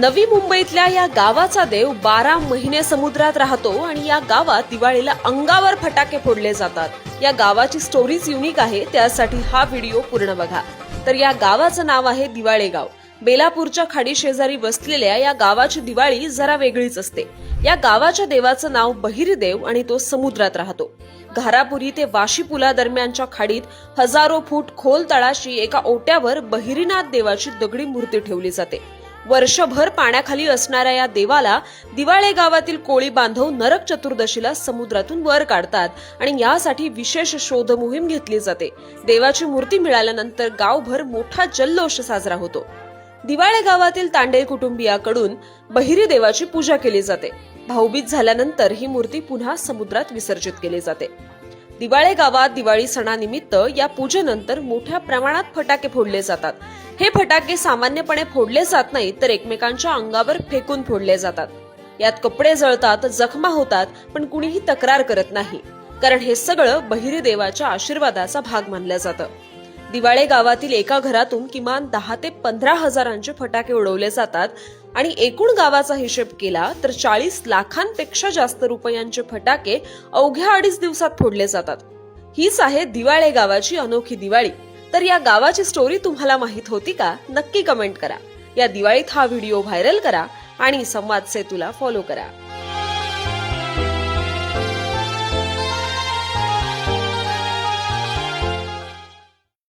नवी मुंबईतल्या या गावाचा देव 12 महिने समुद्रात राहतो आणि या गावात दिवाळीला अंगावर फटाके फोडले जातात। या गावाची स्टोरीज युनिक आहे, त्यासाठी हा व्हिडिओ पूर्ण बघा। तर या गावाचं नाव आहे दिवाळे गाव। बेलापूरच्या खाडी शेजारी वसलेल्या या गावाची दिवाळी जरा वेगळीच असते। या गावाच्या देवाचं नाव बहिरीदेव आणि तो समुद्रात राहतो। घारापुरी ते वाशी पुला दरम्यानच्या खाडीत हजारो फूट खोल तळाशी एका ओट्यावर बहिरीनाथ देवाची दगडी मूर्ती ठेवली जाते। वर्षभर पाण्याखाली असणाऱ्या या देवाला दिवाळे गावातील कोळी बांधव नरक चतुर्दशीला समुद्रातून वर काढतात आणि यासाठी विशेष शोध मोहीम घेतली जाते। देवाची मूर्ती मिळाल्यानंतर गावभर मोठा जल्लोष साजरा होतो। दिवाळे गावातील तांडेल कुटुंबियाकडून बहिरी देवाची पूजा केली जाते। भाऊबीज झाल्यानंतर ही मूर्ती पुन्हा समुद्रात विसर्जित केली जाते। दिवाळे गावात दिवाळी सणानिमित्त या पूजेनंतर मोठ्या प्रमाणात फटाके फोडले जातात। हे फटाके सामान्यपणे फोडले जात नाहीत, तर एकमेकांच्या अंगावर फेकून फोडले जातात। यात कपडे जळतात, जखमा होतात, पण कुणीही तक्रार करत नाही, कारण हे सगळं बहिरी देवाच्या आशीर्वादाचा भाग मानलं जातं। दिवाळे गावातील एका घरातून किमान 10 ते 15 हजारांचे फटाके उडवले जातात आणि एकूण गावाचा हिशेब केला तर 40 लाखांपेक्षा जास्त रुपयांचे फटाके अवघ्या 2.5 दिवसात फोडले जातात। हीच आहे दिवाळे गावाची अनोखी दिवाळी। तर या गावाची स्टोरी तुम्हाला माहित होती का? नक्की कमेंट करा। या दिवाळीत हा व्हिडिओ व्हायरल करा आणि संवाद सेतूला फॉलो करा।